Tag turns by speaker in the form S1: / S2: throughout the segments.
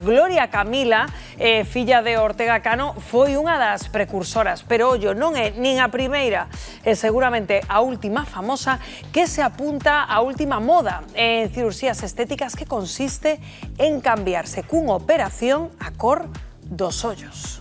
S1: Gloria Camila, filla de Ortega Cano, foi unha das precursoras, pero ollo, non é nin a primeira e seguramente a última famosa que se apunta á última moda en cirurxías estéticas que consiste en cambiarse cunha operación a cor dos ollos.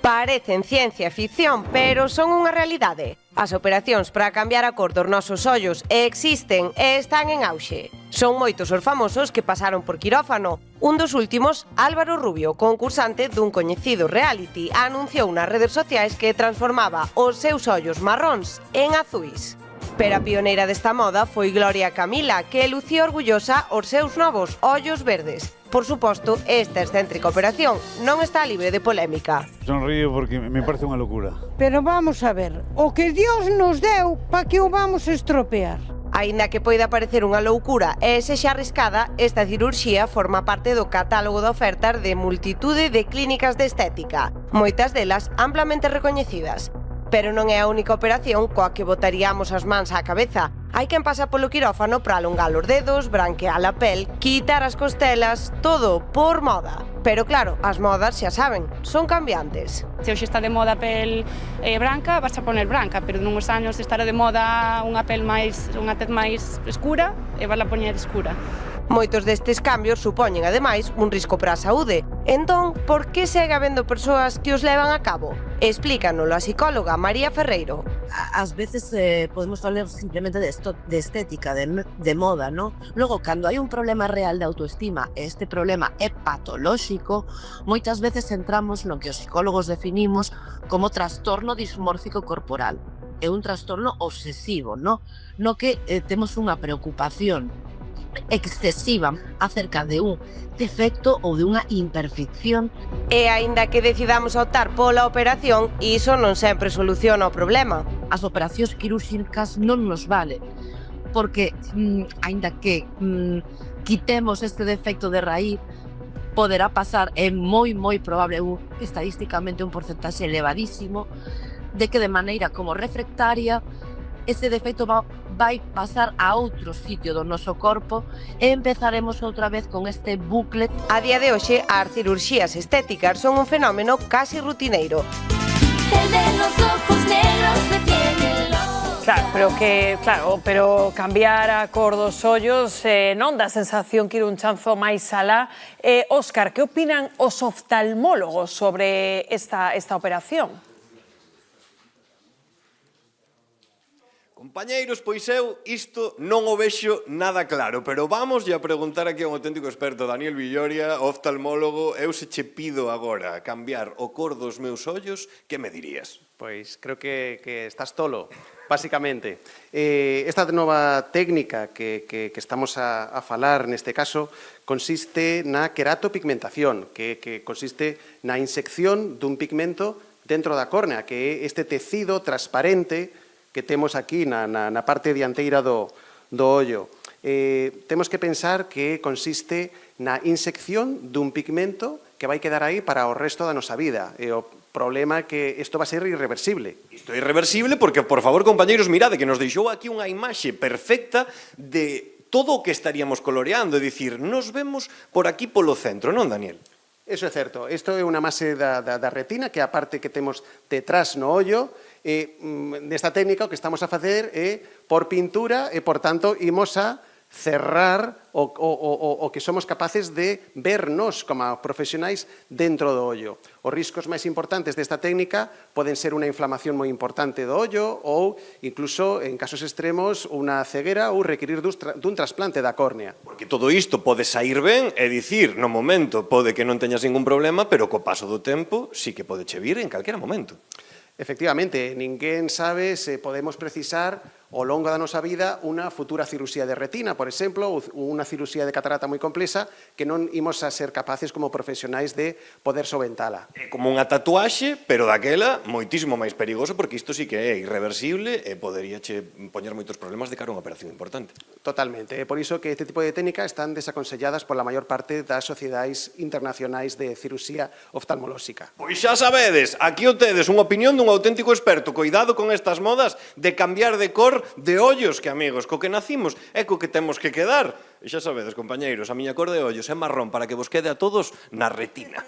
S2: Parecen ciencia ficción, pero son unha realidade. As operacións para cambiar a cor dos nosos ollos existen e están en auxe. Son moitos os famosos que pasaron por quirófano. Un dos últimos, Álvaro Rubio, concursante dun coñecido reality, anunciou nas redes sociais que transformaba os seus ollos marróns en azuis. Pero a pioneira desta moda foi Gloria Camila, que lucía orgullosa os seus novos ollos verdes. Por suposto, esta excéntrica operación non está libre de polémica.
S3: Sonrío porque me parece unha locura.
S4: Pero vamos a ver, o que Dios nos deu, pa que o vamos estropear?
S2: Aínda que poida parecer unha loucura e sexa arriscada, esta cirurxía forma parte do catálogo de ofertas de multitude de clínicas de estética, moitas delas amplamente recoñecidas. Pero non é a única operación coa que botaríamos as mans á cabeza. Hai quen pasa polo quirófano para alongar os dedos, branquear a pel, quitar as costelas, todo por moda. Pero claro, as modas, xa saben, son cambiantes.
S5: Se hoxe está de moda a pel branca, vas a poner branca, pero nunhos años estará de moda unha tez máis escura e vas a poñer escura.
S2: Moitos destes cambios supoñen, ademais, un risco para a saúde. Entón, por que segue habendo persoas que os levan a cabo? Explícanolo a psicóloga María Ferreiro.
S6: Ás veces podemos falar simplemente de estética, de moda, ¿no? Logo, cando hai un problema real de autoestima e este problema é patolóxico, moitas veces entramos no que os psicólogos definimos como trastorno dismórfico corporal. É un trastorno obsesivo, ¿no? No que temos unha preocupación excesiva acerca de un defecto ou de unha imperfección.
S2: E aínda que decidamos optar pola operación, iso non sempre soluciona o problema.
S6: As operacións quirúrxicas non nos vale, porque aínda que quitemos este defecto de raíz, poderá pasar, é moi probable, estadísticamente un porcentaxe elevadísimo, de que de maneira como refractaria ese defecto vai pasar a outro sitio do noso corpo e empezaremos outra vez con este bucle.
S2: A día de hoxe, as cirurxías estéticas son un fenómeno casi rutineiro.
S7: El de los ojos negros detiénelo.
S1: Pero cambiar a cor dos ollos non dá sensación que ir un chanzo máis alá. Óscar, que opinan os oftalmólogos sobre esta operación?
S8: Compañeiros, pois eu isto non o vexo nada claro, pero vamos a preguntar aquí a un auténtico experto, Daniel Villoria, oftalmólogo. Eu se che pido agora cambiar o cor dos meus ollos, que me dirías?
S9: Pois creo que estás tolo, basicamente. Esta nova técnica que estamos a falar neste caso consiste na queratopigmentación, que consiste na insección dun pigmento dentro da córnea, que é este tecido transparente que temos aquí na parte dianteira do ollo. Temos que pensar que consiste na insección dun pigmento que vai quedar aí para o resto da nosa vida. E o problema é que isto vai ser irreversible.
S8: Isto é irreversible porque, por favor, compañeiros, mirade que nos deixou aquí unha imaxe perfecta de todo o que estaríamos coloreando. É dicir, nos vemos por aquí polo centro, non, Daniel?
S9: Eso é certo. Isto é unha mase da retina, que é a parte que temos detrás no ollo. Nesta técnica o que estamos a facer é por pintura e, por tanto, imos a cerrar o que somos capaces de vernos como profesionais dentro do ollo. Os riscos máis importantes desta técnica poden ser unha inflamación moi importante do ollo ou, incluso, en casos extremos, unha ceguera ou requerir dun trasplante da córnea.
S8: Porque todo isto pode sair ben, é dicir, no momento pode que non teñas ningún problema, pero co paso do tempo sí que pode che vir en calquera momento.
S9: Efectivamente, ninguén sabe se podemos precisar ao longo da nosa vida unha futura cirurxía de retina, por exemplo, ou unha cirurxía de catarata moi complexa que non imos a ser capaces como profesionais de poder solventala.
S8: É como unha tatuaxe, pero daquela moitísimo máis perigoso, porque isto sí que é irreversible e poderíache poñer moitos problemas de cara a unha operación importante.
S9: Totalmente. É por iso que este tipo de técnicas están desaconselladas pola maior parte das sociedades internacionais de cirurxía oftalmolóxica.
S8: Pois xa sabedes, aquí o tedes unha opinión dun auténtico experto. Coidado con estas modas de cambiar de cor de ollos que amigos, co que nacimos é co que temos que quedar. E xa sabedes, compañeiros, a miña cor de ollos é marrón para que vos quede a todos na retina.